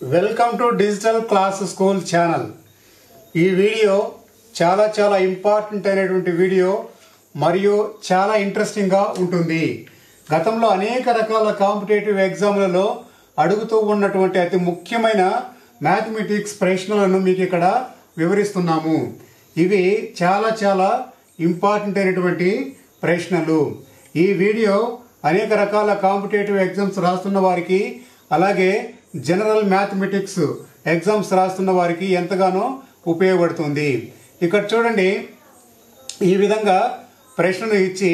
Welcome to Digital Class School channel. ఈ video చాలా important అయినటువంటి వీడియో మరియు చాలా ఇంట్రెస్టింగ్ గా ఉంటుంది. గతంలో అనేక రకాల కాంపిటేటివ్ ఎగ్జామ్లలో అడుగుతూ ఉన్నటువంటి అతి ముఖ్యమైన మ్యాథమెటిక్స్ ప్రశ్నలను మీకు ఇక్కడ వివరిస్తున్నాము. ఇవి చాలా ఇంపార్టెంట్ అయినటువంటి ప్రశ్నలు. ఈ వీడియో అనేక రకాల కాంపిటేటివ్ ఎగ్జామ్స్ రాస్తున్న వారికి అలాగే జనరల్ మ్యాథమెటిక్స్ ఎగ్జామ్స్ రాస్తున్న వారికి ఎంతగానో ఉపయోగపడుతుంది. ఇక్కడ చూడండి, ఈ విధంగా ప్రశ్నను ఇచ్చి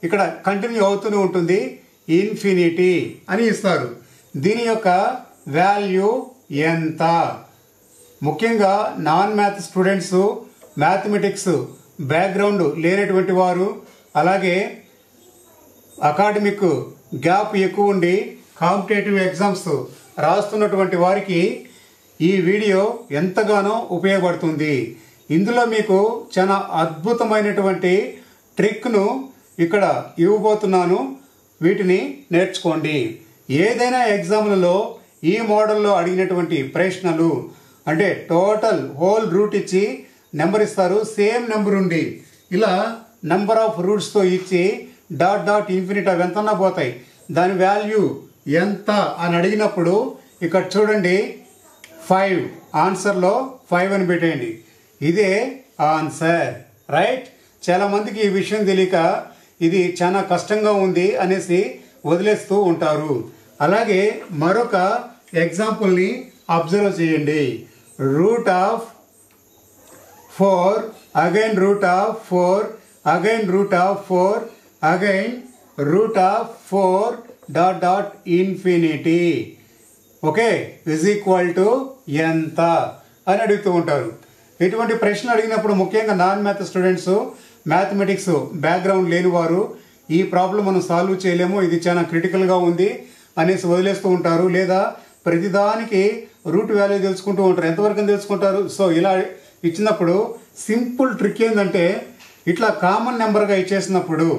ఇక్కడ కంటిన్యూ అవుతూనే ఉంటుంది. ఇన్ఫినిటీ అని ఇస్తారు. దీని యొక్క వాల్యూ ఎంత? ముఖ్యంగా non math students, mathematics background లేనటువంటి వారు, అలాగే అకాడమిక్ గ్యాప్ ఎక్కువ ఉండి కాంపిటేటివ్ ఎగ్జామ్స్ రాస్తున్నటువంటి వారికి ఈ వీడియో ఎంతగానో ఉపయోగపడుతుంది. ఇందులో మీకు చాలా అద్భుతమైనటువంటి ట్రిక్ను ఇక్కడ ఇవ్వబోతున్నాను. వీటిని నేర్చుకోండి. ఏదైనా ఎగ్జామ్లలో ఈ మోడల్లో అడిగినటువంటి ప్రశ్నలు అంటే టోటల్ హోల్ రూట్ ఇచ్చి నెంబర్ ఇస్తారు. సేమ్ నెంబర్ ఉండి ఇలా నెంబర్ ఆఫ్ రూట్స్తో ఇచ్చి డాట్ ఇన్ఫినిట్ అవి ఎంతన్నా పోతాయి. దాని వాల్యూ ఎంత అని అడిగినప్పుడు ఇక్కడ చూడండి 5, ఆన్సర్లో 5 అని పెట్టేయండి. ఇదే ఆన్సర్, రైట్? చాలామందికి ఈ విషయం తెలియక ఇది చాలా కష్టంగా ఉంది అనేసి వదిలేస్తూ ఉంటారు. అలాగే మరొక ఎగ్జాంపుల్ని అబ్జర్వ్ చేయండి. Root of 4 again root of 4 again root of 4 again root of 4 dot infinity okay is equal to ఎంత అని అడుగుతూ ఉంటారు. ఇటువంటి ప్రశ్నలు అడిగినప్పుడు ముఖ్యంగా non math students, mathematics background లేని వారు ఈ ప్రాబ్లం మనం సాల్వ్ చేయలేము, ఇది చాలా క్రిటికల్గా ఉంది అనేసి వదిలేస్తూ ఉంటారు. లేదా ప్రతిదానికి రూట్ వాల్యూ తెలుసుకుంటూ ఉంటారు. ఎంతవరకు తెలుసుకుంటారు? సో ఇలా ఇచ్చినప్పుడు సింపుల్ ట్రిక్ ఏంటంటే ఇట్లా కామన్ నెంబర్గా ఇచ్చేసినప్పుడు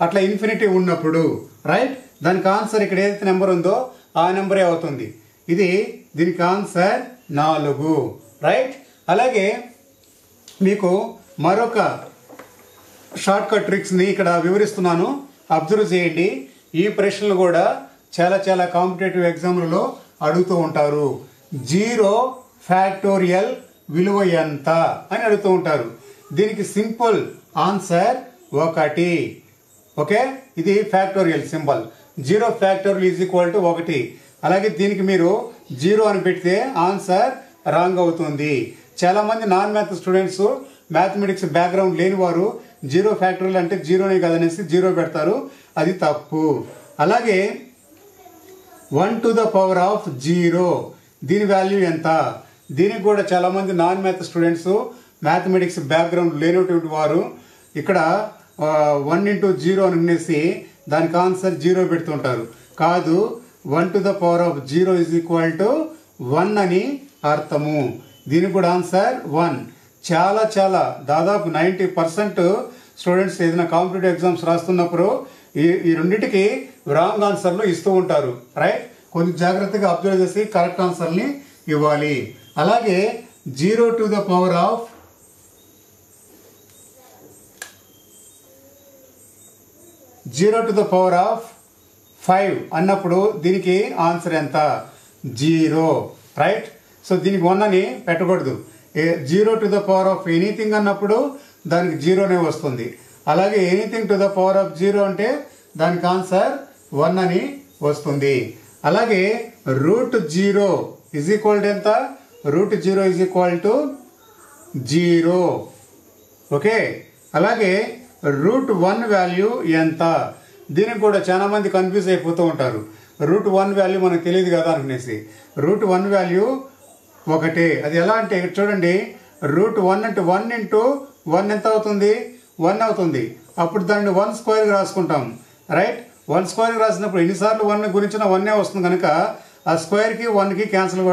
అట్లా ఇన్ఫినిటీ ఉన్నప్పుడు రైట్ దానికి ఆన్సర్ ఇక్కడ ఏదైతే నెంబర్ ఉందో ఆ నెంబరే అవుతుంది. దీనికి ఆన్సర్ 4 రైట్. అలాగే మీకు మరొక షార్ట్ కట్ ట్రిక్స్ని ఇక్కడ వివరిస్తున్నాను, అబ్జర్వ్ చేయండి. ఈ ప్రశ్నలు కూడా చాలా కాంపిటేటివ్ ఎగ్జామ్లలో అడుగుతూ ఉంటారు. 0 ఫ్యాక్టోరియల్ విలువ ఎంత అని అడుగుతూ ఉంటారు. దీనికి సింపుల్ ఆన్సర్ 1 ఓకే. ఇది factorial symbol. 0 factorial is equal to 1. అలాగే దీనికి మీరు 0 అని పెడితే ఆన్సర్ రాంగ్ అవుతుంది. చాలామంది non math students, mathematics background లేని వారు 0 ఫ్యాక్టోరియల్ అంటే 0నే కదనేసి 0 పెడతారు. అది తప్పు. అలాగే 1 to the power of 0 దీని వాల్యూ ఎంత? దీనికి కూడా చాలామంది non math students, mathematics background లేనటువంటి వారు ఇక్కడ 1 into 0 అని అనేసి దానికి ఆన్సర్ 0 పెడుతుంటారు. కాదు, 1 to the power of 0 is equal to 1 అని అర్థము. దీనికి కూడా ఆన్సర్ 1. చాలా దాదాపు 90% స్టూడెంట్స్ ఏదైనా కాంపిటేటివ్ ఎగ్జామ్స్ రాస్తున్నప్పుడు ఈ రెండింటికి రాంగ్ ఆన్సర్లు ఇస్తూ ఉంటారు రైట్. కొంచెం జాగ్రత్తగా అబ్జర్వ్ చేసి కరెక్ట్ ఆన్సర్ని ఇవ్వాలి. అలాగే 0 to the power of 5 అన్నప్పుడు దీనికి ఆన్సర్ ఎంత? 0 రైట్. సో దీనికి 1 అని పెట్టకూడదు. 0 to the power of anything అన్నప్పుడు దానికి 0నే వస్తుంది. అలాగే anything to the power of 0 అంటే దానికి ఆన్సర్ 1 అని వస్తుంది. అలాగే రూట్ 0 ఇజ్ ఈక్వల్ టు ఎంత? Root 0 is equal to 0 okay. అలాగే రూట్ 1 వాల్యూ ఎంత? దీనికి కూడా చాలా మంది కన్ఫ్యూజ్ అయిపోతూ ఉంటారు. రూట్ 1 వాల్యూ మనకు తెలియదు కదా అనుకునేసి. Route 1 value 1. అది ఎలా అంటే ఇక్కడ చూడండి, రూట్ 1 అంటే 1 into 1 ఎంత అవుతుంది? 1 అవుతుంది. అప్పుడు దాన్ని 1 స్క్వేర్గా రాసుకుంటాం రైట్. 1 స్క్వేర్గా రాసినప్పుడు ఎన్నిసార్లు 1 గురించిన 1 వస్తుంది కనుక ఆ స్క్వేర్కి 1కి క్యాన్సిల్,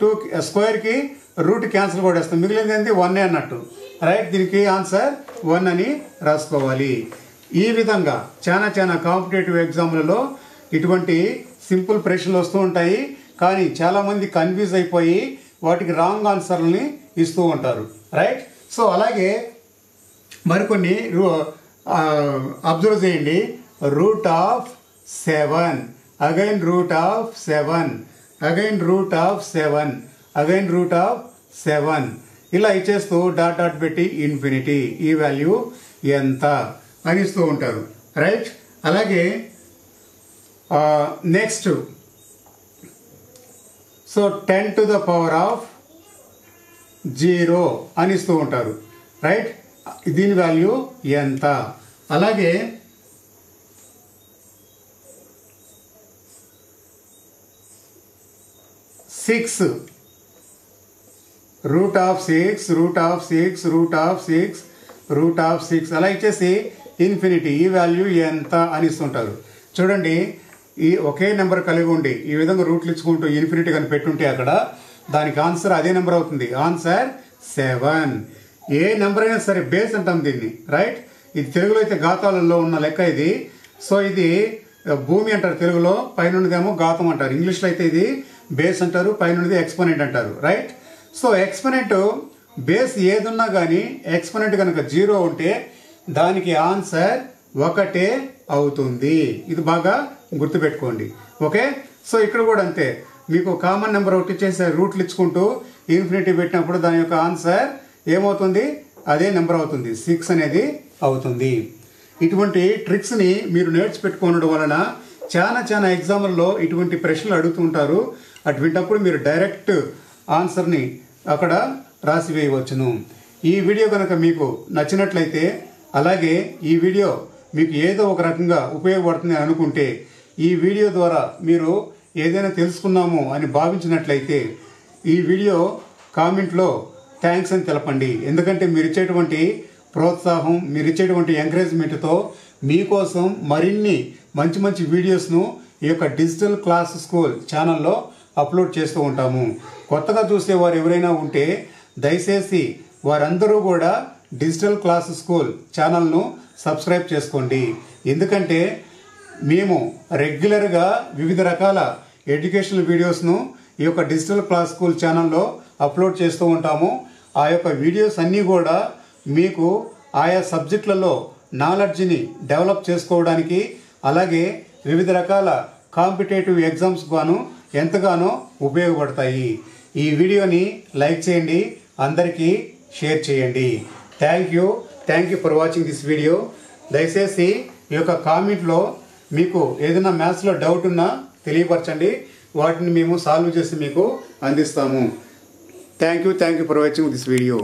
2 స్క్వేర్కి రూట్ క్యాన్సిల్ కొట్టేస్తాం, మిగిలింది ఏంటి? 1 అన్నట్టు రైట్. దీనికి ఆన్సర్ 1 అని రాసుకోవాలి. ఈ విధంగా చాలా కాంపిటేటివ్ ఎగ్జామ్లలో ఇటువంటి సింపుల్ ప్రశ్నలు వస్తూ ఉంటాయి. కానీ చాలామంది కన్ఫ్యూజ్ అయిపోయి వాటికి రాంగ్ ఆన్సర్ని ఇస్తూ ఉంటారు, రైట్. సో అలాగే మరికొన్ని అబ్జర్వ్ చేయండి. Root of 7, again root of 7, again root of 7, again root of 7, ఇలా ఇచ్చేస్తూ డాట్ డాట్ పెట్టి ఇన్ఫినిటీ, ఈ వాల్యూ ఎంత అని ఇస్తూ ఉంటారు, రైట్. అలాగే next, so 10 to the power of 0 అని ఇస్తూ ఉంటారు, రైట్. దీని వాల్యూ ఎంత. అలాగే six, root of 6, root of 6, root of 6, root of 6 అలా ఇచ్చేసి ఇన్ఫినిటీ, ఈ వాల్యూ ఎంత అని ఇస్తుంటారు. చూడండి, ఈ ఒకే నెంబర్ కలిగి ఉండి ఈ విధంగా రూట్లు ఇచ్చుకుంటూ ఇన్ఫినిటీ కానీ పెట్టుంటే అక్కడ దానికి ఆన్సర్ అదే నెంబర్ అవుతుంది. ఆన్సర్ 7. ఏ నెంబర్ అయినా సరే బేస్ అంటాం దీన్ని, రైట్. ఇది తెలుగులో అయితే ఘాతాలలో ఉన్న లెక్క ఇది. సో ఇది భూమి అంటారు తెలుగులో, పైనున్నదేమో ఘాతం అంటారు. ఇంగ్లీష్లో అయితే ఇది బేస్ అంటారు, పైనున్నది ఎక్స్పోనెంట్ అంటారు, రైట్. సో ఎక్స్పోనెంట్ బేస్ ఏదున్నా కానీ ఎక్స్పోనెంట్ కనుక 0 ఉంటే దానికి ఆన్సర్ 1 అవుతుంది. ఇది బాగా గుర్తుపెట్టుకోండి, ఓకే. సో ఇక్కడ కూడా అంతే, మీకు కామన్ నెంబర్ ఒకటి ఇచ్చేసి రూట్లు ఇచ్చుకుంటూ ఇన్ఫినిటీ పెట్టినప్పుడు దాని యొక్క ఆన్సర్ ఏమవుతుంది, అదే నెంబర్ అవుతుంది, 6 అనేది అవుతుంది. ఇటువంటి ట్రిక్స్ని మీరు నేర్చిపెట్టుకోవడం వలన చాలా ఎగ్జామ్లలో ఇటువంటి ప్రశ్నలు అడుగుతుంటారు. అటువంటిప్పుడు మీరు డైరెక్ట్ ఆన్సర్ని అక్కడ రాసి వేయవచ్చును. ఈ వీడియో కనుక మీకు నచ్చినట్లయితే, అలాగే ఈ వీడియో మీకు ఏదో ఒక రకంగా ఉపయోగపడుతుంది అనుకుంటే, ఈ వీడియో ద్వారా మీరు ఏదైనా తెలుసుకున్నాము అని భావించినట్లయితే ఈ వీడియో కామెంట్లో థ్యాంక్స్ అని తెలపండి. ఎందుకంటే మీరు ఇచ్చేటువంటి ప్రోత్సాహం, మీరు ఇచ్చేటువంటి ఎంకరేజ్మెంట్తో మీకోసం మరిన్ని మంచి వీడియోస్ను ఈ యొక్క డిజిటల్ క్లాస్ స్కూల్ ఛానల్లో అప్లోడ్ చేస్తూ ఉంటాము. కొత్తగా చూసేవారు ఎవరైనా ఉంటే దయచేసి వారందరూ కూడా డిజిటల్ క్లాస్ స్కూల్ ఛానల్ను సబ్స్క్రైబ్ చేసుకోండి. ఎందుకంటే మేము రెగ్యులర్గా వివిధ రకాల ఎడ్యుకేషనల్ వీడియోస్ను ఈ యొక్క డిజిటల్ క్లాస్ స్కూల్ ఛానల్లో అప్లోడ్ చేస్తూ ఉంటాము. ఆ యొక్క వీడియోస్ అన్నీ కూడా మీకు ఆయా సబ్జెక్టులలో నాలెడ్జ్ని డెవలప్ చేసుకోవడానికి, అలాగే వివిధ రకాల కాంపిటేటివ్ ఎగ్జామ్స్ గాను ఎంతగానో ఉపయోగపడతాయి. ఈ వీడియోని లైక్ చేయండి, అందరికీ షేర్ చేయండి. Thank you for watching this video. దయచేసి ఈ యొక్క కామెంట్లో మీకు ఏదైనా మ్యాథ్స్లో డౌట్ ఉన్నా తెలియపరచండి, వాటిని మేము సాల్వ్ చేసి మీకు అందిస్తాము. Thank you for watching this video.